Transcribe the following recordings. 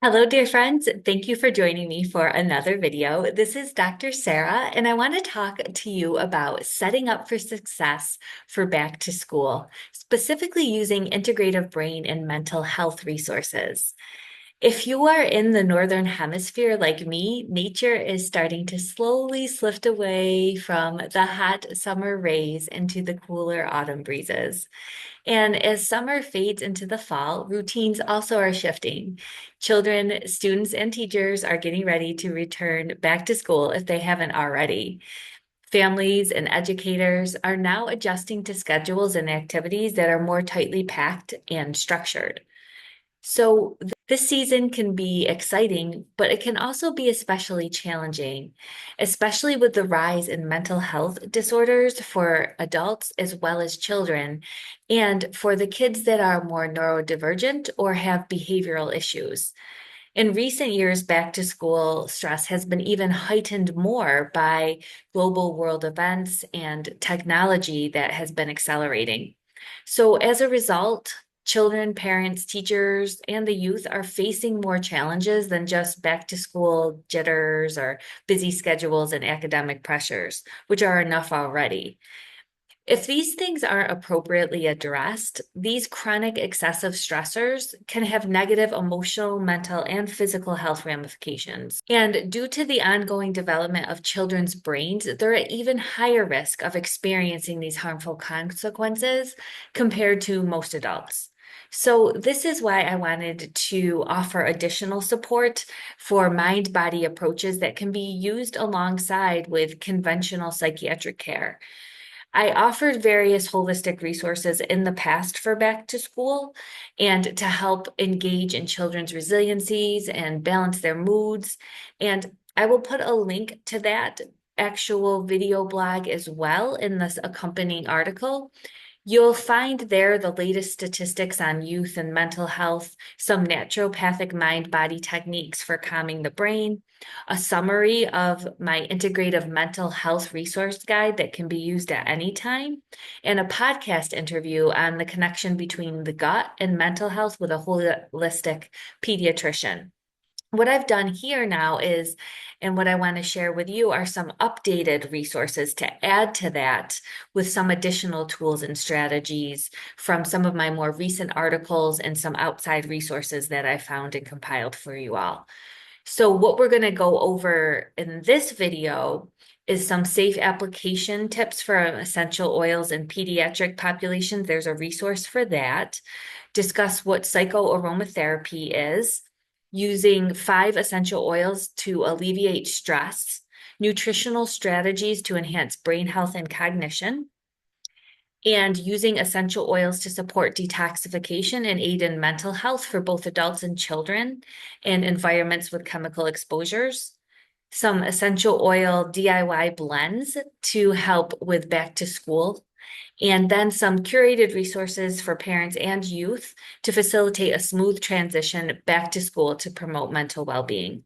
Hello, dear friends. Thank you for joining me for another video. This is Dr. Sarah, and I want to talk to you about setting up for success for back to school, specifically using integrative brain and mental health resources. If you are in the Northern Hemisphere like me, nature is starting to slowly slip away from the hot summer rays into the cooler autumn breezes. And as summer fades into the fall, routines also are shifting. Children, students, and teachers are getting ready to return back to school if they haven't already. Families and educators are now adjusting to schedules and activities that are more tightly packed and structured. So this season can be exciting, but it can also be especially challenging, especially with the rise in mental health disorders for adults as well as children, and for the kids that are more neurodivergent or have behavioral issues. In recent years, back to school stress has been even heightened more by global world events and technology that has been accelerating. So, as a result, children, parents, teachers, and the youth are facing more challenges than just back to school jitters or busy schedules and academic pressures, which are enough already. If these things aren't appropriately addressed, these chronic excessive stressors can have negative emotional, mental, and physical health ramifications. And due to the ongoing development of children's brains, they're at even higher risk of experiencing these harmful consequences compared to most adults. So, this is why I wanted to offer additional support for mind body approaches that can be used alongside with conventional psychiatric care. I offered various holistic resources in the past for back to school and to help engage in children's resiliencies and balance their moods. And I will put a link to that actual video blog as well in this accompanying article. You'll find there the latest statistics on youth and mental health, some naturopathic mind body techniques for calming the brain, a summary of my integrative mental health resource guide that can be used at any time, and a podcast interview on the connection between the gut and mental health with a holistic pediatrician. What I've done here now is, and what I want to share with you are some updated resources to add to that with some additional tools and strategies from some of my more recent articles and some outside resources that I found and compiled for you all. So what we're going to go over in this video is some safe application tips for essential oils in pediatric populations. There's a resource for that. Discuss what psychoaromatherapy is, using 5 essential oils to alleviate stress, nutritional strategies to enhance brain health and cognition, and using essential oils to support detoxification and aid in mental health for both adults and children in environments with chemical exposures. Some essential oil DIY blends to help with back to school, and then some curated resources for parents and youth to facilitate a smooth transition back to school to promote mental well-being.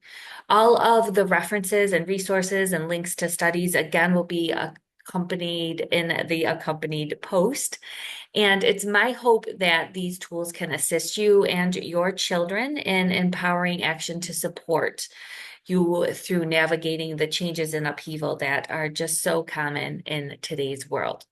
All of the references and resources and links to studies, again, will be accompanied in the accompanied post. And it's my hope that these tools can assist you and your children in empowering action to support you through navigating the changes and upheaval that are just so common in today's world.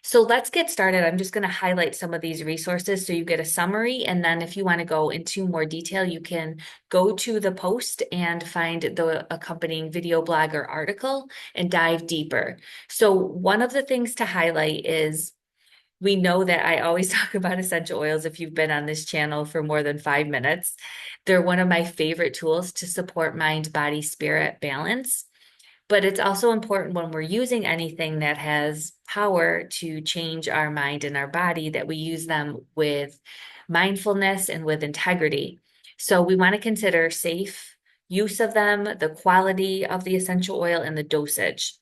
So let's get started. I'm just going to highlight some of these resources so you get a summary. And then if you want to go into more detail, you can go to the post and find the accompanying video blog or article and dive deeper. So one of the things to highlight is we know that I always talk about essential oils if you've been on this channel for more than 5 minutes. They're one of my favorite tools to support mind, body, spirit balance. But it's also important when we're using anything that has power to change our mind and our body that we use them with mindfulness and with integrity. So we want to consider safe use of them, the quality of the essential oil, and the dosage.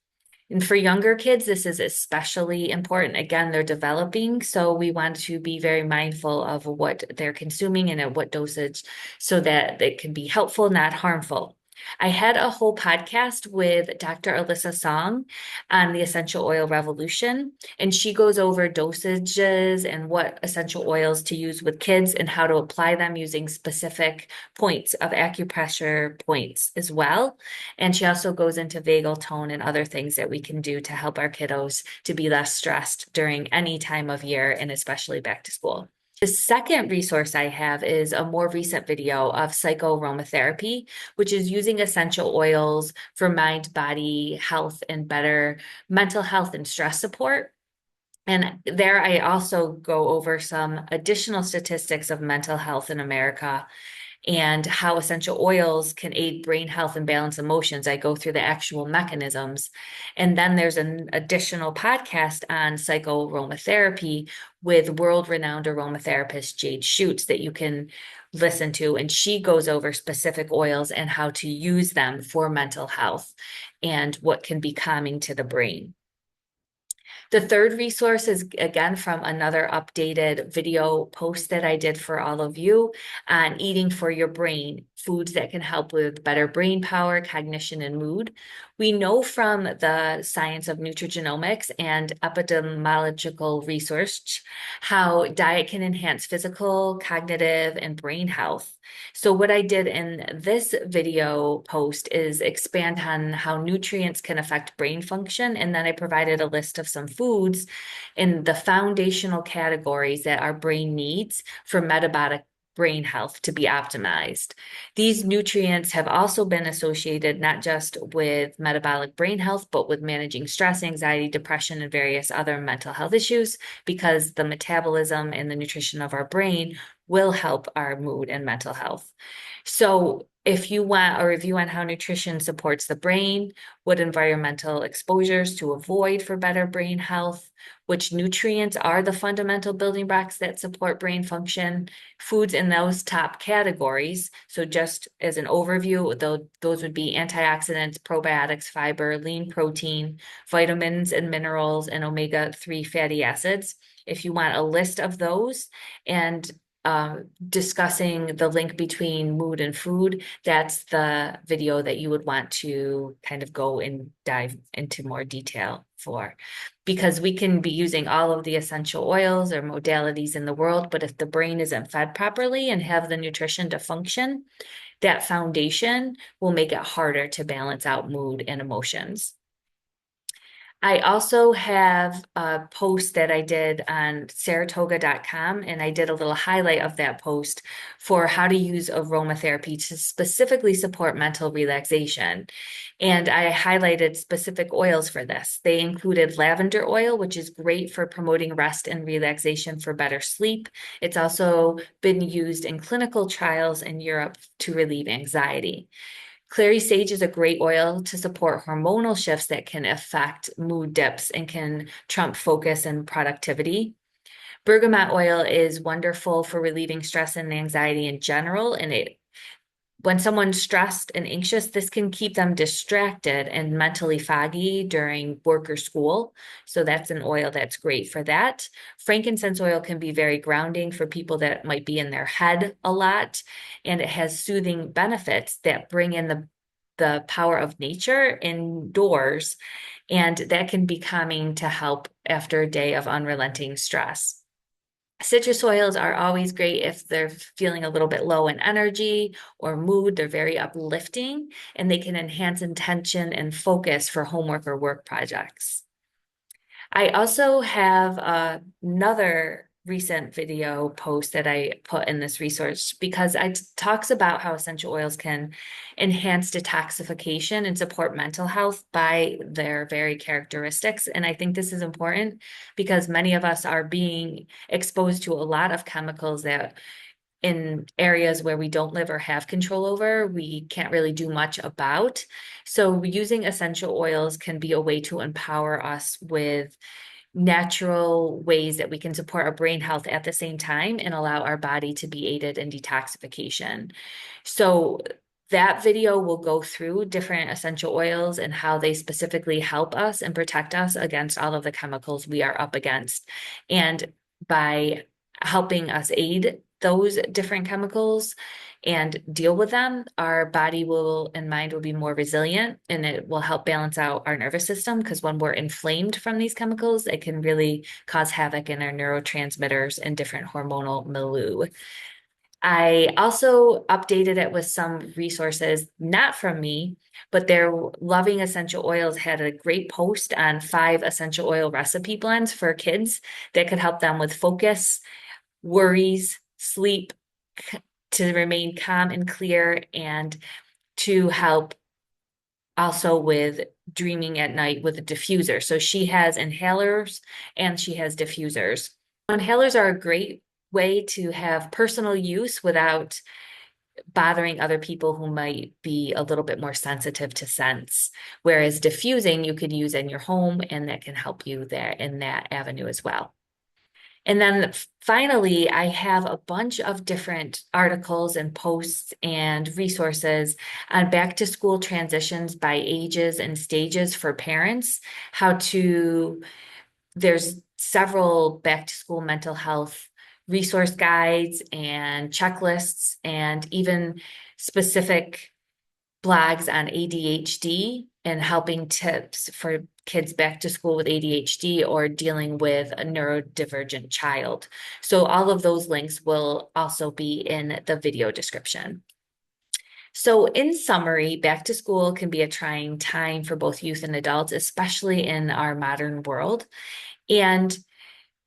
And for younger kids, this is especially important. Again, they're developing, so we want to be very mindful of what they're consuming and at what dosage so that it can be helpful, not harmful. I had a whole podcast with Dr. Alyssa Song on the essential oil revolution, and she goes over dosages and what essential oils to use with kids and how to apply them using specific points of acupressure points as well. And she also goes into vagal tone and other things that we can do to help our kiddos to be less stressed during any time of year and especially back to school. The second resource I have is a more recent video of psychoaromatherapy, which is using essential oils for mind, body health, and better mental health and stress support. And there I also go over some additional statistics of mental health in America and how essential oils can aid brain health and balance emotions. I go through the actual mechanisms. And then there's an additional podcast on psychoaromatherapy with world-renowned aromatherapist Jade Schutz that you can listen to. And she goes over specific oils and how to use them for mental health and what can be calming to the brain. The third resource is again from another updated video post that I did for all of you on eating for your brain, foods that can help with better brain power, cognition, and mood. We know from the science of nutrigenomics and epidemiological research how diet can enhance physical, cognitive, and brain health. So what I did in this video post is expand on how nutrients can affect brain function, and then I provided a list of some foods in the foundational categories that our brain needs for metabolic brain health to be optimized. These nutrients have also been associated not just with metabolic brain health, but with managing stress, anxiety, depression, and various other mental health issues, because the metabolism and the nutrition of our brain will help our mood and mental health. So if you want a review on how nutrition supports the brain, what environmental exposures to avoid for better brain health, which nutrients are the fundamental building blocks that support brain function, foods in those top categories. So just as an overview, those would be antioxidants, probiotics, fiber, lean protein, vitamins and minerals, and omega-3 fatty acids. If you want a list of those and discussing the link between mood and food, that's the video that you would want to kind of go and dive into more detail for. Because we can be using all of the essential oils or modalities in the world, but if the brain isn't fed properly and have the nutrition to function, that foundation will make it harder to balance out mood and emotions. I also have a post that I did on saratoga.com, and I did a little highlight of that post for how to use aromatherapy to specifically support mental relaxation. And I highlighted specific oils for this. They included lavender oil, which is great for promoting rest and relaxation for better sleep. It's also been used in clinical trials in Europe to relieve anxiety. Clary sage is a great oil to support hormonal shifts that can affect mood dips and can trump focus and productivity. Bergamot oil is wonderful for relieving stress and anxiety in general, and when someone's stressed and anxious, this can keep them distracted and mentally foggy during work or school. So that's an oil that's great for that. Frankincense oil can be very grounding for people that might be in their head a lot, and it has soothing benefits that bring in the power of nature indoors, and that can be calming to help after a day of unrelenting stress. Citrus oils are always great if they're feeling a little bit low in energy or mood. They're very uplifting, and they can enhance intention and focus for homework or work projects. I also have another recent video post that I put in this research because it talks about how essential oils can enhance detoxification and support mental health by their very characteristics. And I think this is important because many of us are being exposed to a lot of chemicals that in areas where we don't live or have control over, we can't really do much about. So using essential oils can be a way to empower us with natural ways that we can support our brain health at the same time and allow our body to be aided in detoxification. So that video will go through different essential oils and how they specifically help us and protect us against all of the chemicals we are up against. And by helping us aid those different chemicals and deal with them, our body will and mind will be more resilient, and it will help balance out our nervous system, because when we're inflamed from these chemicals, it can really cause havoc in our neurotransmitters and different hormonal milieu. I also updated it with some resources, not from me, but their Loving Essential Oils had a great post on 5 essential oil recipe blends for kids that could help them with focus, worries, sleep, to remain calm and clear, and to help also with dreaming at night with a diffuser. So she has inhalers and she has diffusers. Inhalers are a great way to have personal use without bothering other people who might be a little bit more sensitive to scents. Whereas diffusing, you could use in your home, and that can help you there in that avenue as well. And then finally, I have a bunch of different articles and posts and resources on back to school transitions by ages and stages for parents, how to, there's several back to school mental health resource guides and checklists, and even specific blogs on ADHD and helping tips for kids back to school with ADHD or dealing with a neurodivergent child. So all of those links will also be in the video description. So in summary, back to school can be a trying time for both youth and adults, especially in our modern world. And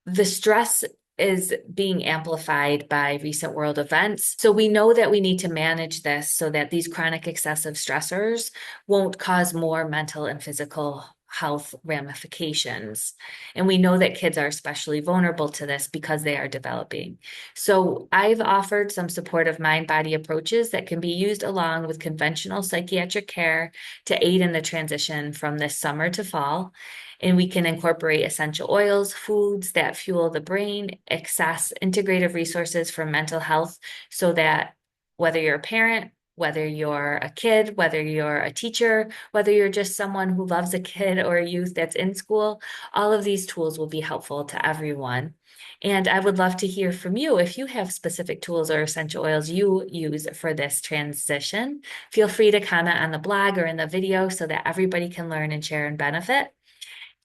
the stress is being amplified by recent world events. So we know that we need to manage this so that these chronic excessive stressors won't cause more mental and physical health ramifications. And we know that kids are especially vulnerable to this because they are developing. So I've offered some supportive mind-body approaches that can be used along with conventional psychiatric care to aid in the transition from this summer to fall. And we can incorporate essential oils, foods that fuel the brain, access integrative resources for mental health, so that whether you're a parent, whether you're a kid, whether you're a teacher, whether you're just someone who loves a kid or a youth that's in school, all of these tools will be helpful to everyone. And I would love to hear from you if you have specific tools or essential oils you use for this transition. Feel free to comment on the blog or in the video so that everybody can learn and share and benefit.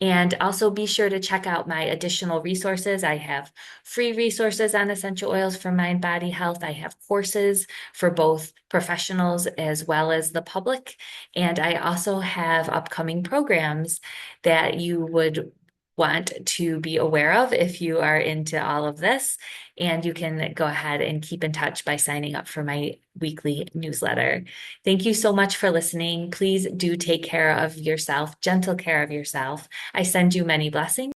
And also be sure to check out my additional resources. I have free resources on essential oils for mind, body health. I have courses for both professionals as well as the public. And I also have upcoming programs that you would want to be aware of if you are into all of this. And you can go ahead and keep in touch by signing up for my weekly newsletter. Thank you so much for listening. Please do take care of yourself, gentle care of yourself. I send you many blessings.